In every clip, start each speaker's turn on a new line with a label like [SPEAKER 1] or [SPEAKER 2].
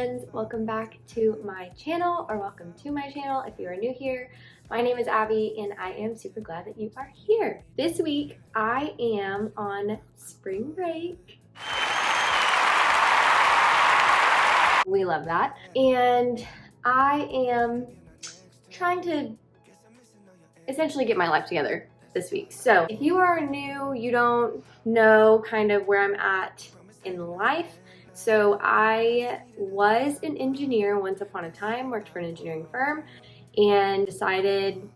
[SPEAKER 1] friends, welcome back to my channel, or welcome to my channel if you are new here. My name is Abby and I am super glad that you are here. This week I am on spring break. We love that. And I am trying to essentially get my life together this week. So if you are new, you don't know kind of where I'm at in life. So I was an engineer once upon a time, worked for an engineering firm, and decided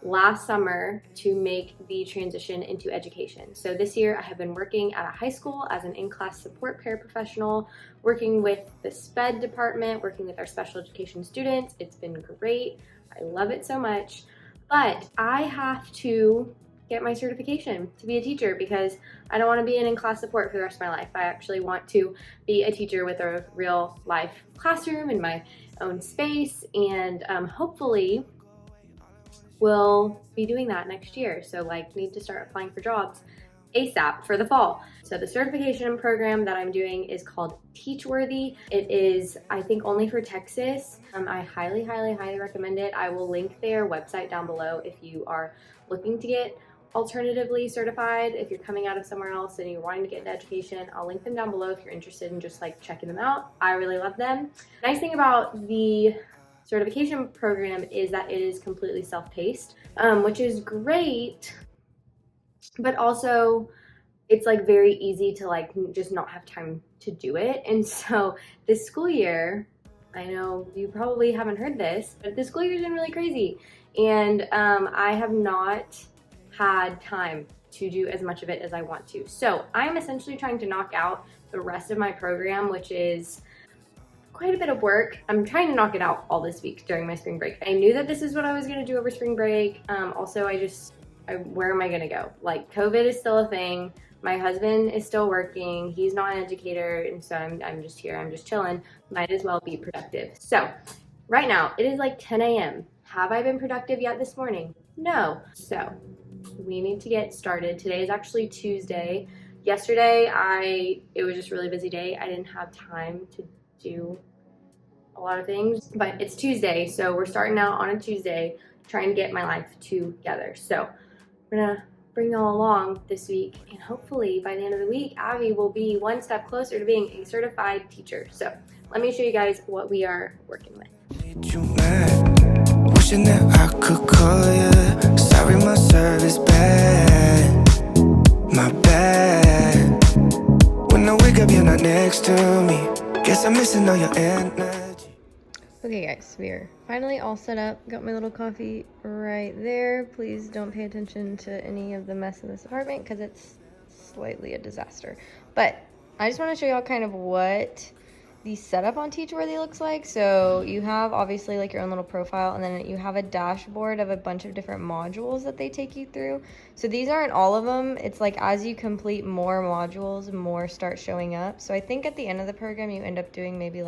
[SPEAKER 1] last summer to make the transition into education. So this year I have been working at a high school as an in-class support paraprofessional, working with the SPED department, working with our special education students. It's been great. I love it so much. But I have to get my certification to be a teacher because I don't want to be in class support for the rest of my life. I actually want to be a teacher with a real life classroom in my own space, and hopefully will be doing that next year. So need to start applying for jobs ASAP for the fall. So the certification program that I'm doing is called Teachworthy. It is, I think, only for Texas. I highly recommend it. I will link their website down below if you are looking to get alternatively certified. If you're coming out of somewhere else and you're wanting to get into education, I'll link them down below if you're interested in just checking them out. I really love them. Nice thing about the certification program is that it is completely self-paced, which is great, but also it's very easy to just not have time to do it. And so this school year, I know you probably haven't heard this, but this school year's been really crazy, and I have not had time to do as much of it as I want to. So I'm essentially trying to knock out the rest of my program, which is quite a bit of work. I'm trying to knock it out all this week during my spring break. I knew that this is what I was gonna do over spring break. Also, where am I gonna go? COVID is still a thing. My husband is still working. He's not an educator, and so I'm just here. I'm just chilling. Might as well be productive. So right now it is 10 a.m. Have I been productive yet this morning? No. So we need to get started. Today is actually Tuesday. Yesterday it was just a really busy day. I didn't have time to do a lot of things, but it's Tuesday, so we're starting out on a Tuesday trying to get my life together. So I'm gonna bring y'all along this week, and hopefully by the end of the week Abby will be one step closer to being a certified teacher. So let me show you guys what we are working with. Wishing that I could call you. Sorry, my service bad. My bad. When I wake up, you're not next to me. Guess I'm missing all your energy. Okay guys, we are finally all set up. Got my little coffee right there. Please don't pay attention to any of the mess in this apartment because it's slightly a disaster. But I just want to show y'all kind of what the setup on Teachworthy looks like. So you have obviously your own little profile, and then you have a dashboard of a bunch of different modules that they take you through. So these aren't all of them. It's as you complete more modules, more start showing up. So I think at the end of the program you end up doing maybe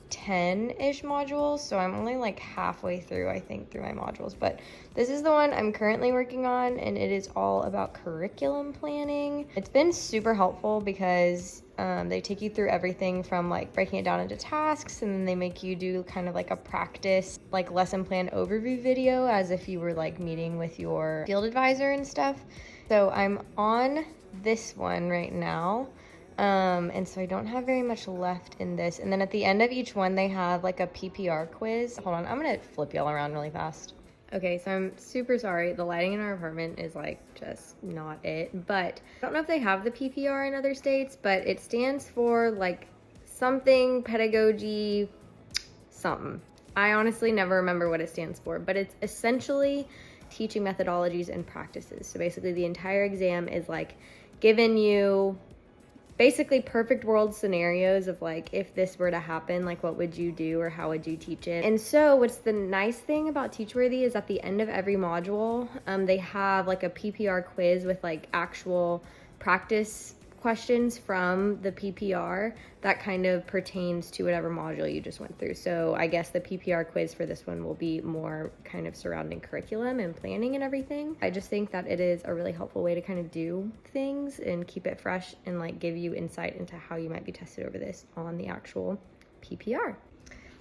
[SPEAKER 1] 10-ish modules. So I'm only halfway through, I think, through my modules. But this is the one I'm currently working on, and it is all about curriculum planning. It's been super helpful because they take you through everything from breaking it down into tasks, and then they make you do kind of a practice lesson plan overview video as if you were meeting with your field advisor and stuff. So I'm on this one right now. And so I don't have very much left in this. And then at the end of each one, they have a PPR quiz. Hold on, I'm gonna flip y'all around really fast. Okay, so I'm super sorry. The lighting in our apartment is just not it. But I don't know if they have the PPR in other states, but it stands for something pedagogy something. I honestly never remember what it stands for, but it's essentially teaching methodologies and practices. So basically the entire exam is giving you basically perfect world scenarios of if this were to happen, what would you do or how would you teach it. And so what's the nice thing about Teachworthy is at the end of every module, they have a PPR quiz with actual practice questions from the PPR that kind of pertains to whatever module you just went through. So I guess the PPR quiz for this one will be more kind of surrounding curriculum and planning and everything. I just think that it is a really helpful way to kind of do things and keep it fresh and give you insight into how you might be tested over this on the actual PPR.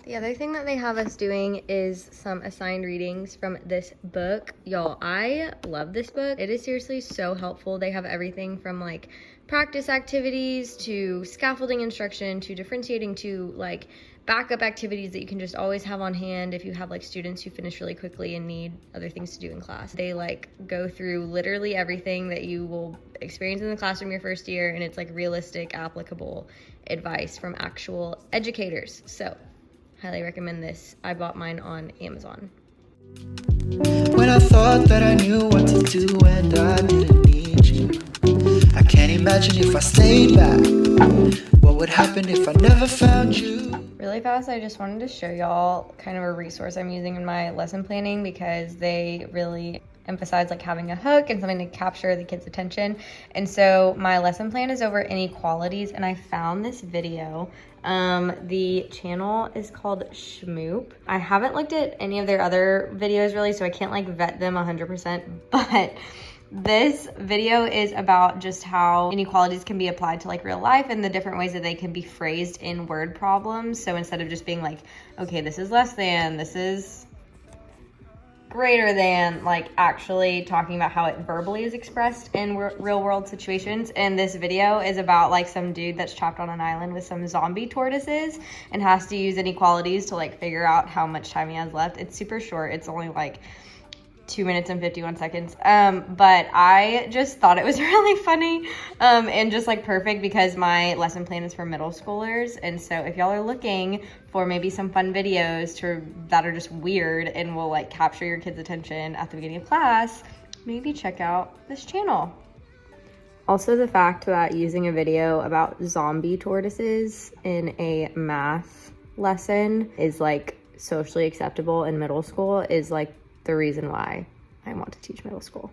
[SPEAKER 1] The other thing that they have us doing is some assigned readings from this book. Y'all, I love this book. It is seriously so helpful. They have everything from like practice activities to scaffolding instruction to differentiating to like backup activities that you can just always have on hand if you have like students who finish really quickly and need other things to do in class. They like go through literally everything that you will experience in the classroom your first year, and it's like realistic, applicable advice from actual educators. So highly recommend this. I bought mine on Amazon.
[SPEAKER 2] When I thought that I knew what to do and I didn't need you, I can't imagine if I stayed back, what would happen if I never found you.
[SPEAKER 1] Really fast, I just wanted to show y'all kind of a resource I'm using in my lesson planning, because they really emphasize like having a hook and something to capture the kids' attention. And so my lesson plan is over inequalities, and I found this video. The channel is called Schmoop. I haven't looked at any of their other videos really, so I can't like vet them 100%, but this video is about just how inequalities can be applied to like real life and the different ways that they can be phrased in word problems. So instead of just being like, okay, this is less than, this is greater than, like actually talking about how it verbally is expressed in real world situations. And this video is about like some dude that's trapped on an island with some zombie tortoises and has to use inequalities to like figure out how much time he has left. It's super short. It's only like 2 minutes and 51 seconds. But I just thought it was really funny and just like perfect, because my lesson plan is for middle schoolers. And so if y'all are looking for maybe some fun videos that are just weird and will like capture your kids' attention at the beginning of class, maybe check out this channel. Also, the fact that using a video about zombie tortoises in a math lesson is like socially acceptable in middle school is like the reason why I want to teach middle school.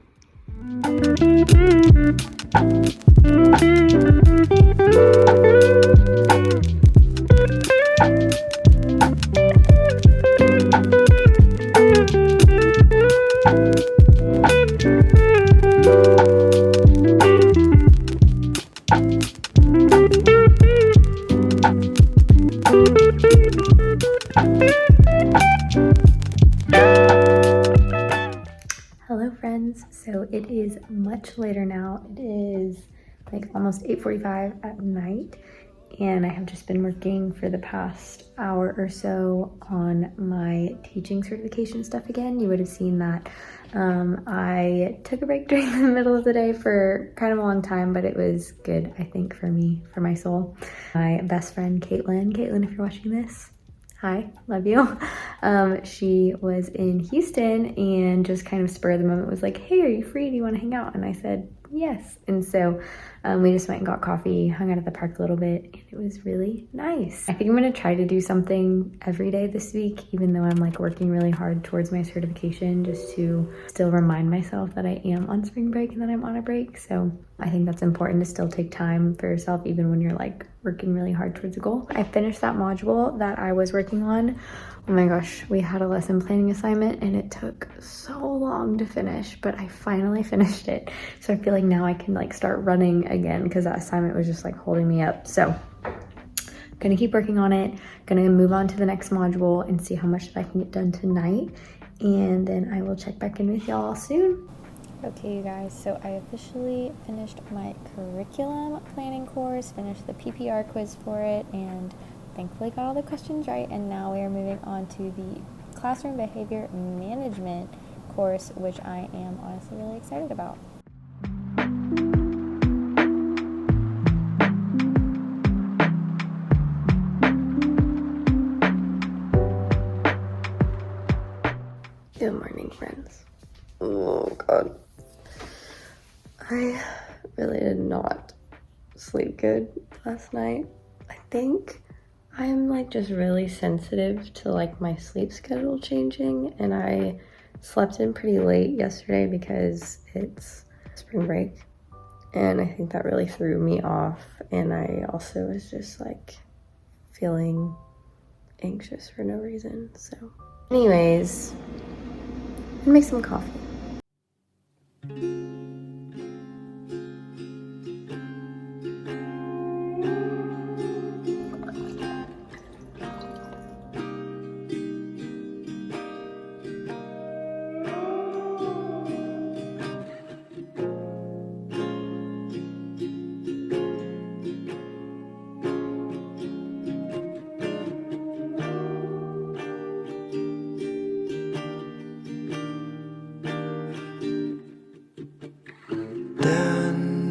[SPEAKER 1] Hello friends, so it is much later now. It is like almost 8:45 at night, and I have just been working for the past hour or so on my teaching certification stuff again. You would have seen that I took a break during the middle of the day for kind of a long time, but it was good, I think, for me, for my soul. My best friend Caitlin, if you're watching this, hi, love you. She was in Houston and just kind of spur of the moment was like, hey, are you free? Do you want to hang out? And I said, yes. And so we just went and got coffee, hung out at the park a little bit, and it was really nice. I think I'm going to try to do something every day this week, even though I'm like working really hard towards my certification, just to still remind myself that I am on spring break and that I'm on a break. So I think that's important to still take time for yourself, even when you're like working really hard towards a goal. I finished that module that I was working on. Oh my gosh, we had a lesson planning assignment and it took so long to finish, but I finally finished it. So I feel like now I can like start running again, because that assignment was just like holding me up. So I'm gonna keep working on it, gonna move on to the next module and see how much that I can get done tonight. And then I will check back in with y'all soon. Okay, you guys, so I officially finished my curriculum planning course, finished the PPR quiz for it, and thankfully got all the questions right. And now we are moving on to the classroom behavior management course, which I am honestly really excited about. Good morning, friends. Oh God. I really did not sleep good last night. I think I'm like just really sensitive to like my sleep schedule changing, and I slept in pretty late yesterday because it's spring break, and I think that really threw me off. And I also was just like feeling anxious for no reason. So anyways, I'm gonna make some coffee.
[SPEAKER 2] dandelion.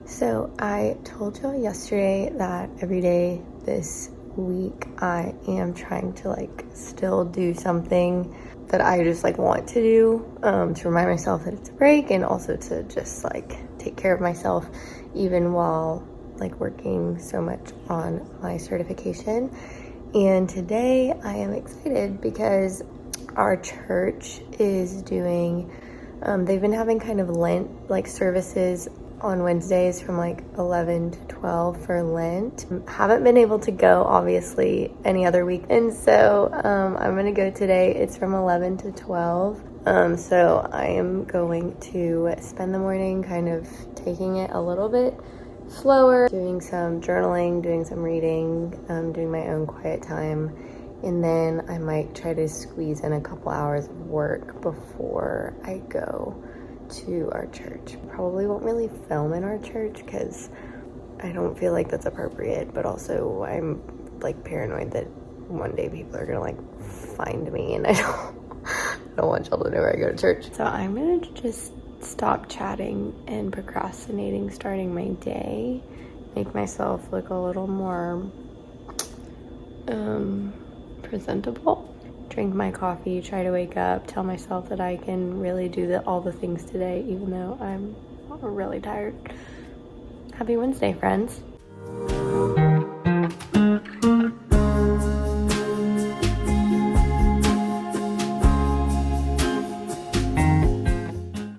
[SPEAKER 1] So I told y'all yesterday that every day this week I am trying to like still do something that I just like want to do, to remind myself that it's a break, and also to just like take care of myself even while like working so much on my certification. And today I am excited because our church is doing, they've been having kind of Lent like services on Wednesdays from like 11 to 12 for Lent. Haven't been able to go obviously any other week, and so I'm gonna go today. It's from 11 to 12. So I am going to spend the morning kind of taking it a little bit slower, doing some journaling, doing some reading, doing my own quiet time, and then I might try to squeeze in a couple hours of work before I go to our church. Probably won't really film in our church because I don't feel like that's appropriate, but also I'm like paranoid that one day people are gonna like find me, and I don't want y'all to know where I go to church. So I'm gonna just stop chatting and procrastinating starting my day, make myself look a little more presentable, drink my coffee, try to wake up, tell myself that I can really do all the things today even though I'm really tired. Happy Wednesday, friends.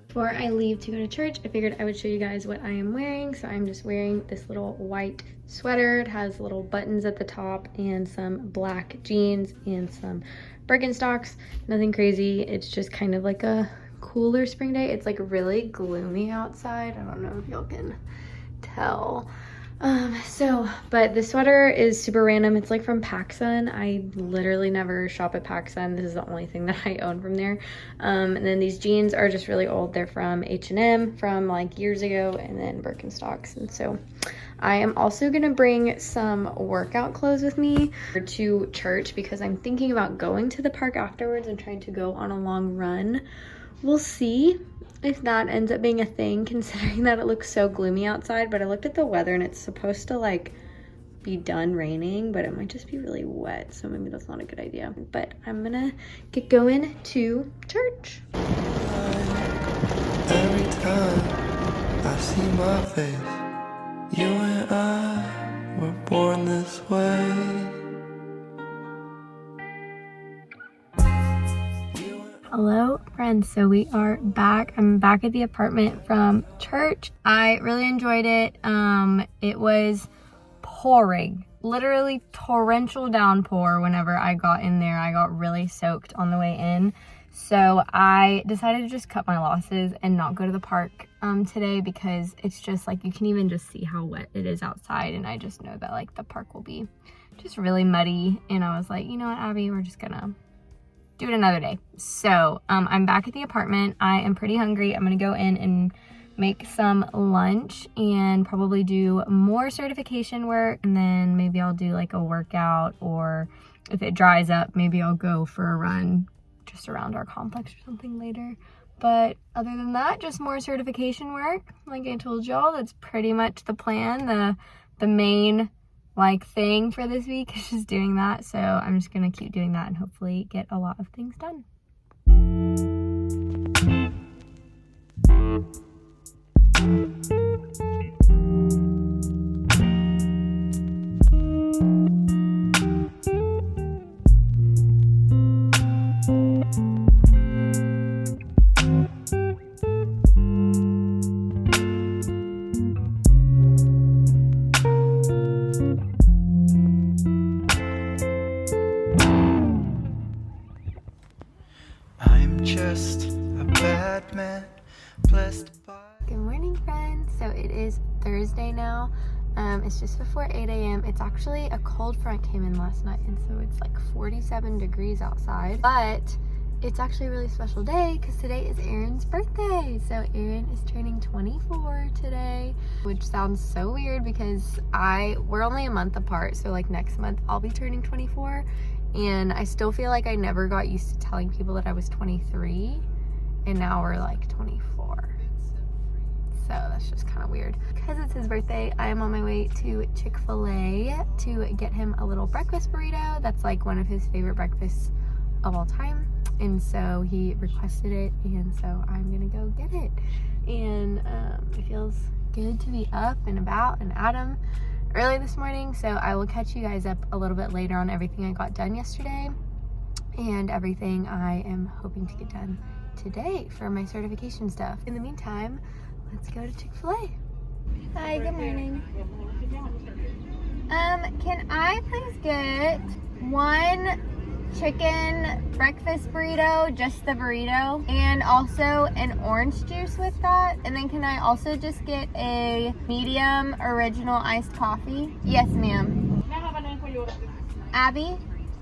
[SPEAKER 1] Before I leave to go to church, I figured I would show you guys what I am wearing. So I'm just wearing this little white sweater. It has little buttons at the top and some black jeans and some Birkenstocks. Nothing crazy. It's just kind of like a cooler spring day. It's like really gloomy outside. I don't know if y'all can tell. But the sweater is super random. It's like from PacSun. I literally never shop at PacSun. This is the only thing that I own from there. And then these jeans are just really old. They're from H&M from like years ago, and then Birkenstocks. And so I am also gonna bring some workout clothes with me to church because I'm thinking about going to the park afterwards and trying to go on a long run. We'll see if that ends up being a thing, considering that it looks so gloomy outside. But I looked at the weather and it's supposed to like be done raining, but it might just be really wet, so maybe that's not a good idea. But I'm gonna get going to church.
[SPEAKER 2] Every time I see my face, you and I were born this way.
[SPEAKER 1] Hello friends, so we are back. I'm back at the apartment from church. I really enjoyed it. It was pouring, literally torrential downpour. Whenever I got in there, I got really soaked on the way in. So I decided to just cut my losses and not go to the park today, because it's just like you can even just see how wet it is outside, and I just know that like the park will be just really muddy. And I was like, you know what, Abby, we're just gonna do it another day. So I'm back at the apartment. I am pretty hungry. I'm gonna go in and make some lunch and probably do more certification work, and then maybe I'll do like a workout, or if it dries up, maybe I'll go for a run just around our complex or something later. But other than that, just more certification work. Like I told y'all, that's pretty much the plan. The main like thing for this week is just doing that. So I'm just gonna keep doing that and hopefully get a lot of things done.
[SPEAKER 2] I'm just a bad man, blessed by.
[SPEAKER 1] Good morning, friends. So it is Thursday now. It's just before 8 a.m. It's actually a cold front came in last night, and so it's like 47 degrees outside. But it's actually a really special day because today is Aaron's birthday. So Aaron is turning 24 today, which sounds so weird because we're only a month apart. So like next month I'll be turning 24, and I still feel like I never got used to telling people that I was 23. and now we're like 24. So that's just kind of weird. Because it's his birthday, I am on my way to Chick-fil-A to get him a little breakfast burrito. That's like one of his favorite breakfasts of all time. And so he requested it, and so I'm gonna go get it. And it feels good to be up and about and at him early this morning. So I will catch you guys up a little bit later on everything I got done yesterday and everything I am hoping to get done today for my certification stuff. In the meantime, let's go to Chick-fil-A. Hi, good morning. Can I please get one chicken breakfast burrito, just the burrito, and also an orange juice with that? And then can I also just get a medium original iced coffee? Yes, ma'am. Abby?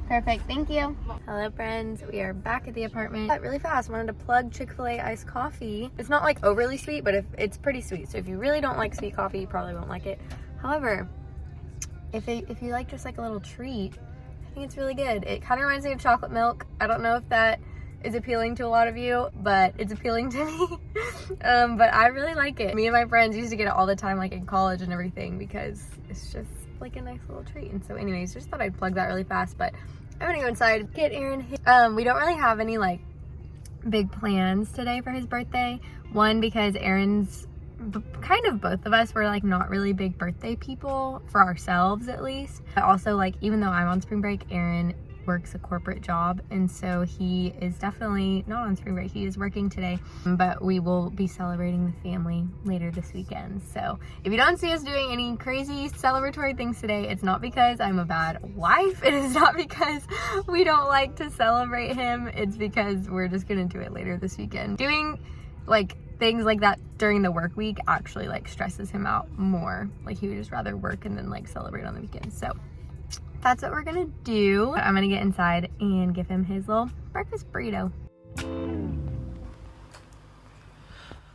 [SPEAKER 1] Perfect, thank you. Hello friends, we are back at the apartment. Really fast, wanted to plug Chick-fil-A iced coffee. It's not like overly sweet, but it's pretty sweet. So if you really don't like sweet coffee, you probably won't like it. However, if you like just like a little treat, I think it's really good. It kind of reminds me of chocolate milk. I don't know if that is appealing to a lot of you, but it's appealing to me. But I really like it. Me and my friends used to get it all the time, like in college and everything, because it's just like a nice little treat. And so anyways, just thought I'd plug that really fast, but I'm gonna go inside, get Aaron. We don't really have any like big plans today for his birthday. One, because Aaron's kind of, both of us were like not really big birthday people for ourselves, at least. But also, like, even though I'm on spring break, Aaron works a corporate job, and so he is definitely not on spring break. He is working today, but we will be celebrating the family later this weekend. So if you don't see us doing any crazy celebratory things today, it's not because I'm a bad wife. It is not because we don't like to celebrate him. It's because we're just gonna do it later this weekend. Doing like things like that during the work week actually like stresses him out more. Like, he would just rather work and then like celebrate on the weekend. So that's what we're gonna do. I'm gonna get inside and give him his little breakfast burrito.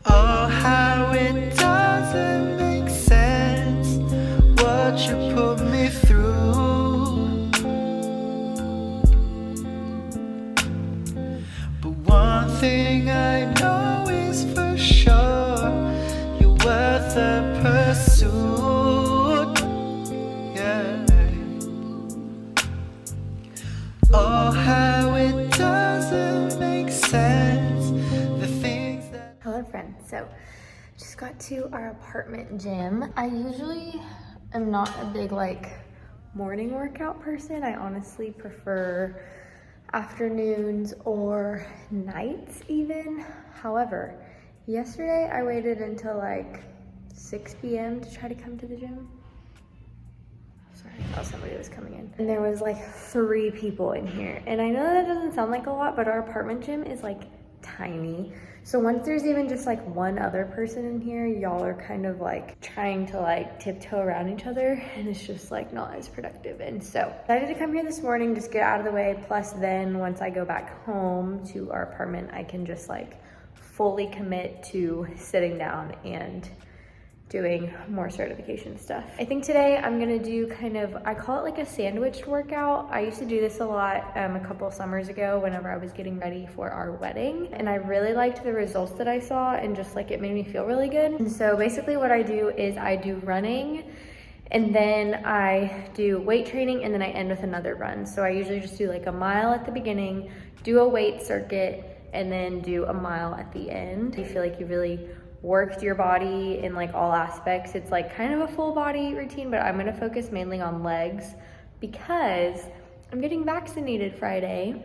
[SPEAKER 2] Oh, how it doesn't make sense what you put me through. But one thing I know is for sure, you're worth the pursuit. Yeah. Oh, how it doesn't make sense, the things that...
[SPEAKER 1] Hello friends, so just got to our apartment gym. I usually am not a big like morning workout person. I honestly prefer afternoons or nights even. However, yesterday I waited until like 6 p.m. to try to come to the gym. Sorry, I thought somebody was coming in. And there was like 3 people in here. And I know that doesn't sound like a lot, but our apartment gym is like tiny. So once there's even just like one other person in here, y'all are kind of like trying to like tiptoe around each other, and it's just like not as productive. And so I decided to come here this morning, just get out of the way. Plus then once I go back home to our apartment, I can just like fully commit to sitting down and doing more certification stuff. I think today I'm gonna do kind of, I call it like a sandwiched workout. I used to do this a lot a couple summers ago whenever I was getting ready for our wedding, and I really liked the results that I saw, and just like it made me feel really good. And so basically what I do is I do running, and then I do weight training, and then I end with another run. So I usually just do like a mile at the beginning, do a weight circuit, and then do a mile at the end. You feel like you really worked your body in like all aspects. It's like kind of a full body routine, but I'm gonna focus mainly on legs because I'm getting vaccinated Friday,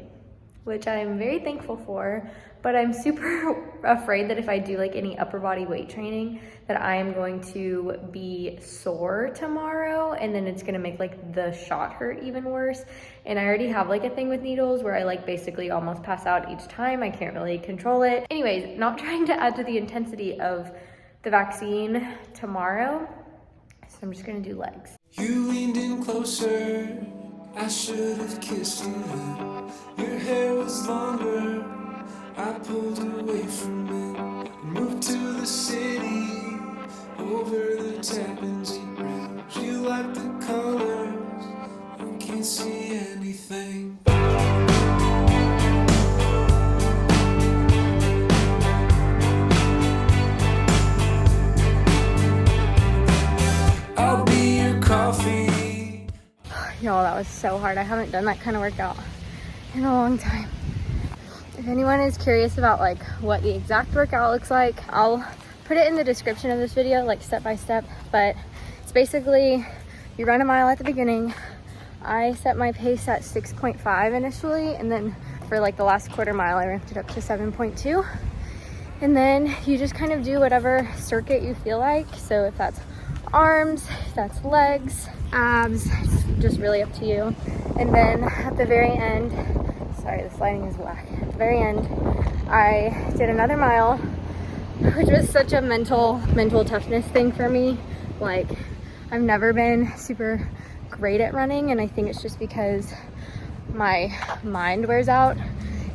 [SPEAKER 1] which I'm very thankful for, but I'm super afraid that if I do like any upper body weight training, that I am going to be sore tomorrow, and then it's gonna make like the shot hurt even worse. And I already have like a thing with needles where I like basically almost pass out each time. I can't really control it. Anyways, not trying to add to the intensity of the vaccine tomorrow, so I'm just gonna do legs.
[SPEAKER 3] You leaned in closer, I should have kissed you. Your hair was longer, I pulled away from it and moved to the city, over the Tappan Zee Bridge. You like the colors, I can't see anything.
[SPEAKER 1] was so hard. I haven't done that kind of workout in a long time. If anyone is curious about like what the exact workout looks like, I'll put it in the description of this video, like step by step. But it's basically, you run a mile at the beginning. I set my pace at 6.5 initially, and then for like the last quarter mile, I ramped it up to 7.2. And then you just kind of do whatever circuit you feel like. So if that's arms, if that's legs, abs, it's just really up to you. And then at the very end, sorry, this lighting is whack. At the very end, I did another mile, which was such a mental toughness thing for me. Like, I've never been super great at running, and I think it's just because my mind wears out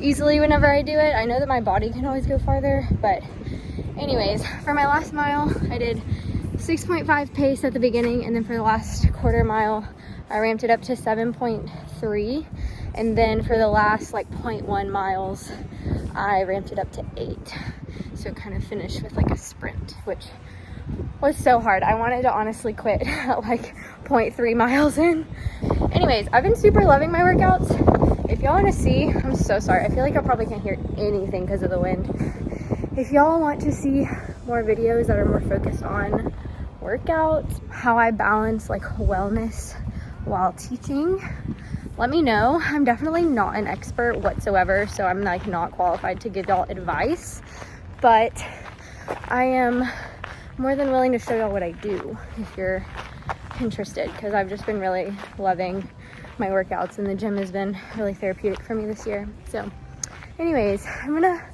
[SPEAKER 1] easily whenever I do it. I know that my body can always go farther, but anyways, for my last mile, I did 6.5 pace at the beginning, and then for the last quarter mile, I ramped it up to 7.3, and then for the last like 0.1 miles, I ramped it up to 8. So kind of finished with like a sprint, which was so hard. I wanted to honestly quit at like 0.3 miles in. Anyways, I've been super loving my workouts. If y'all want to see, I'm so sorry. I feel like I probably can't hear anything because of the wind. If y'all want to see more videos that are more focused on workouts, how I balance like wellness while teaching, let me know. I'm definitely not an expert whatsoever, so I'm like not qualified to give y'all advice, but I am more than willing to show y'all what I do if you're interested, because I've just been really loving my workouts, and the gym has been really therapeutic for me this year. So anyways, I'm gonna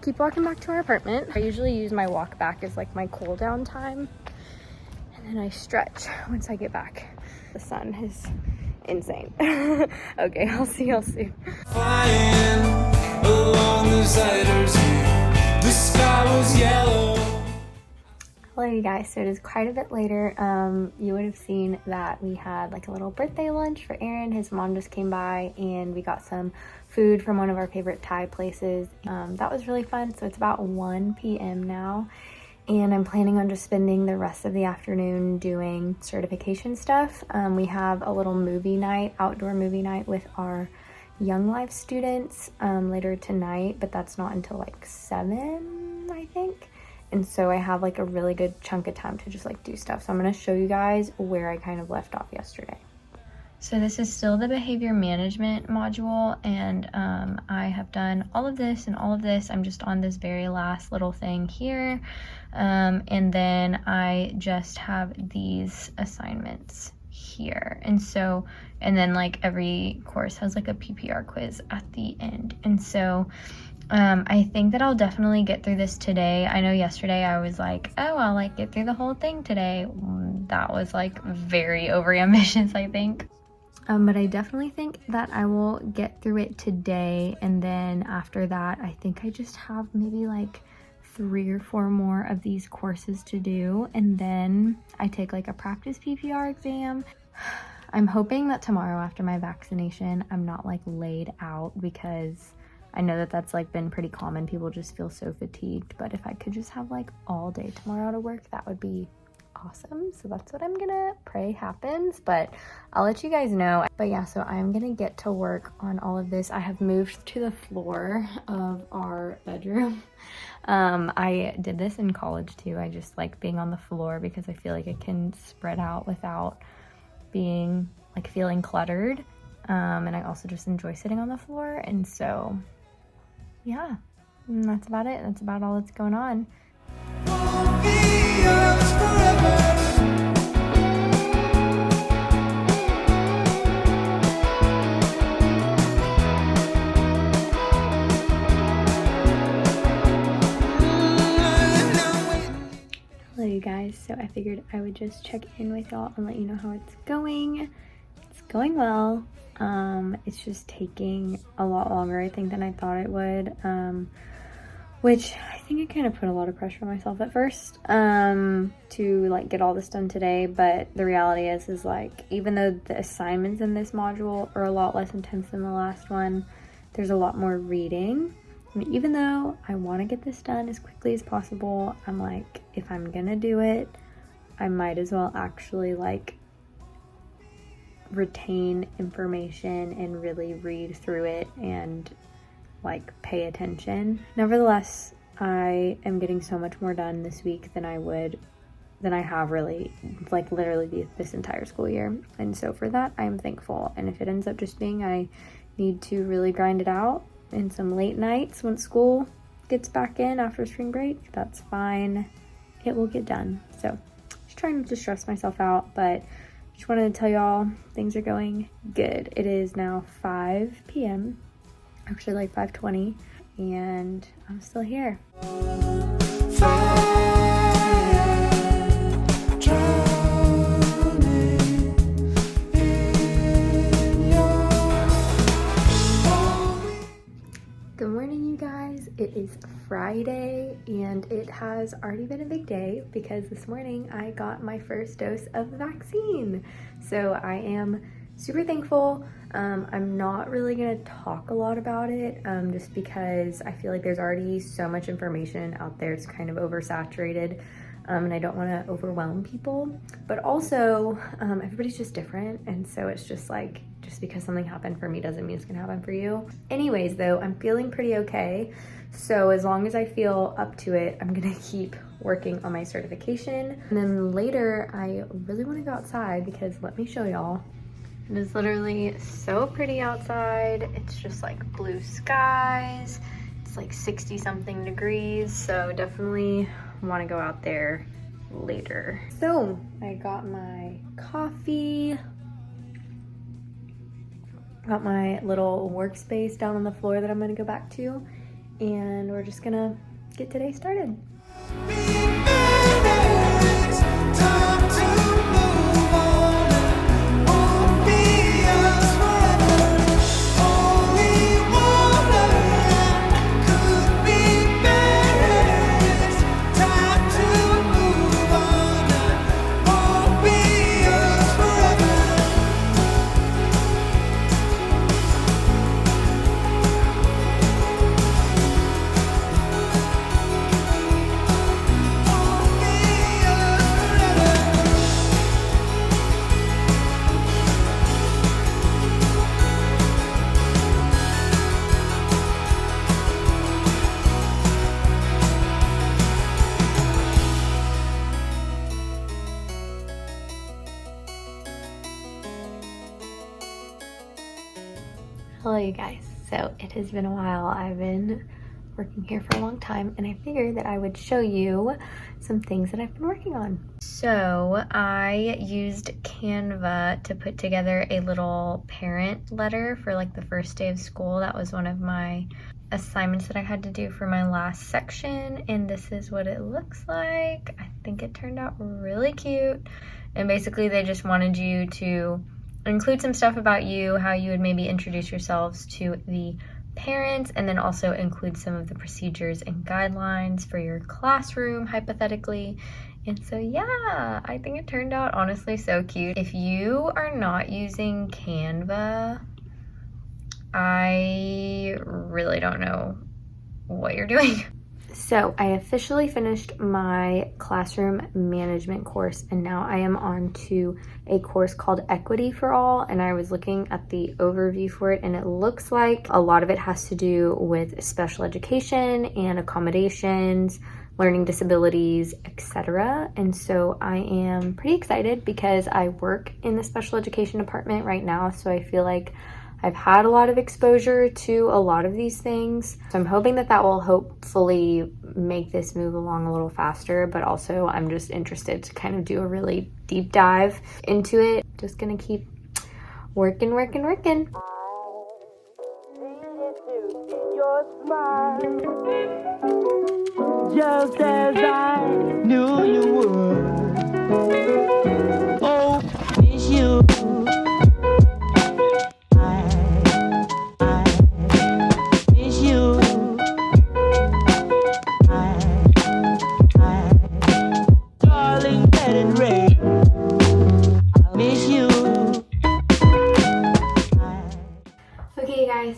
[SPEAKER 1] keep walking back to our apartment. I usually use my walk back as like my cool down time, and then I stretch once I get back. The sun is insane. Okay, I'll see y'all soon.
[SPEAKER 3] Flying along the Zuiderzee, the sky was yellow.
[SPEAKER 1] Hello you guys, so it is quite a bit later. You would have seen that we had like a little birthday lunch for Aaron. His mom just came by and we got some food from one of our favorite Thai places. That was really fun. So it's about 1 p.m. now, and I'm planning on just spending the rest of the afternoon doing certification stuff. We have a little movie night, outdoor movie night with our Young Life students later tonight, but that's not until like 7, I think. And so I have like a really good chunk of time to just like do stuff. So I'm going to show you guys where I kind of left off yesterday. So this is still the behavior management module, and I have done all of this and all of this. I'm just on this very last little thing here. And then I just have these assignments here. And so, and then like every course has like a PPR quiz at the end. And so I think that I'll definitely get through this today. I know yesterday I was like, oh, I'll like get through the whole thing today. That was like very overambitious, I think. But I definitely think that I will get through it today. And then after that, I think I just have maybe like 3 or 4 more of these courses to do. And then I take like a practice PPR exam. I'm hoping that tomorrow after my vaccination, I'm not like laid out, because I know that that's like been pretty common. People just feel so fatigued. But if I could just have like all day tomorrow to work, that would be awesome. So that's what I'm gonna pray happens, but I'll let you guys know. But yeah, so I'm gonna get to work on all of this. I have moved to the floor of our bedroom. I did this in college too. I just like being on the floor because I feel like it can spread out without being like feeling cluttered. And I also just enjoy sitting on the floor. And so yeah, that's about it. That's about all that's going on. Hello you guys, so I figured I would just check in with y'all and let you know how it's going. It's going well. It's just taking a lot longer, I think, than I thought it would, which I think I kind of put a lot of pressure on myself at first, to like get all this done today. But the reality is like, even though the assignments in this module are a lot less intense than the last one, there's a lot more reading. And even though I want to get this done as quickly as possible, I'm like, if I'm gonna do it, I might as well actually like retain information and really read through it and like pay attention. Nevertheless, I am getting so much more done this week than I have really, like literally this entire school year. And so for that, I'm thankful. And if it ends up just being I need to really grind it out in some late nights when school gets back in after spring break, that's fine. It will get done. So just trying not to stress myself out, but just wanted to tell y'all things are going good. It is now 5 p.m. actually like 5:20, and I'm still here. Good morning, you guys. It is Friday and it has already been a big day because this morning I got my first dose of the vaccine. So I am super thankful. I'm not really gonna talk a lot about it just because I feel like there's already so much information out there. It's kind of oversaturated and I don't want to overwhelm people, but also everybody's just different, and so it's just like, just because something happened for me doesn't mean it's gonna happen for you. Anyways though, I'm feeling pretty okay, so as long as I feel up to it, I'm gonna keep working on my certification. And then later I really want to go outside because let me show y'all. It is literally so pretty outside. It's just like blue skies. It's like 60 something degrees, so definitely want to go out there later. So I got my coffee, got my little workspace down on the floor that I'm going to go back to, and we're just gonna get today started. Hello you guys. So it has been a while. I've been working here for a long time and I figured that I would show you some things that I've been working on. So I used Canva to put together a little parent letter for like the first day of school. That was one of my assignments that I had to do for my last section, and this is what it looks like. I think it turned out really cute, and basically they just wanted you to include some stuff about you, how you would maybe introduce yourselves to the parents, and then also include some of the procedures and guidelines for your classroom, hypothetically. And so yeah, I think it turned out honestly so cute. If you are not using Canva, I really don't know what you're doing. So I officially finished my classroom management course, and now I am on to a course called Equity for All, and I was looking at the overview for it, and it looks like a lot of it has to do with special education and accommodations, learning disabilities, etc. And so I am pretty excited because I work in the special education department right now, so I feel like I've had a lot of exposure to a lot of these things. So I'm hoping that that will hopefully make this move along a little faster, but also I'm just interested to kind of do a really deep dive into it. Just gonna keep working.
[SPEAKER 4] Just as I knew you would. Oh, miss you.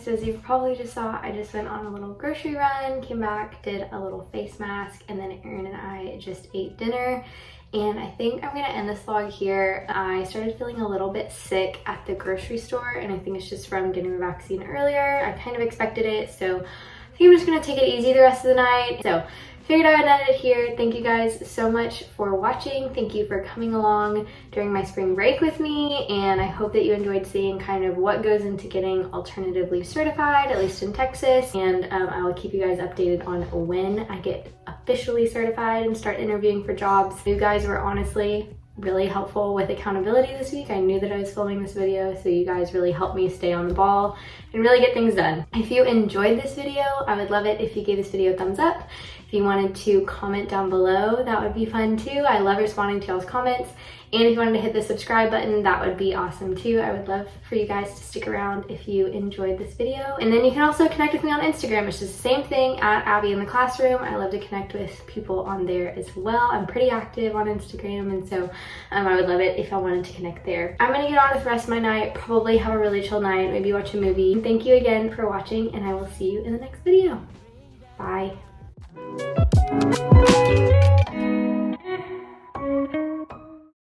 [SPEAKER 1] So as you probably just saw, I just went on a little grocery run, came back, did a little face mask, and then Erin and I just ate dinner. And I think I'm gonna end this vlog here. I started feeling a little bit sick at the grocery store, and I think it's just from getting the vaccine earlier. I kind of expected it, so I think I'm just gonna take it easy the rest of the night. So figured I would end it here. Thank you guys so much for watching. Thank you for coming along during my spring break with me, and I hope that you enjoyed seeing kind of what goes into getting alternatively certified, at least in Texas. And I will keep you guys updated on when I get officially certified and start interviewing for jobs. You guys were honestly really helpful with accountability this week. I knew that I was filming this video, so you guys really helped me stay on the ball and really get things done. If you enjoyed this video, I would love it if you gave this video a thumbs up. If you wanted to comment down below, that would be fun too. I love responding to y'all's comments. And if you wanted to hit the subscribe button, that would be awesome too. I would love for you guys to stick around if you enjoyed this video. And then you can also connect with me on Instagram. It's just the same thing, at Abby in the Classroom. I love to connect with people on there as well. I'm pretty active on Instagram, and so I would love it if y'all wanted to connect there. I'm gonna get on with the rest of my night, probably have a really chill night, maybe watch a movie. Thank you again for watching, and I will see you in the next video. Bye.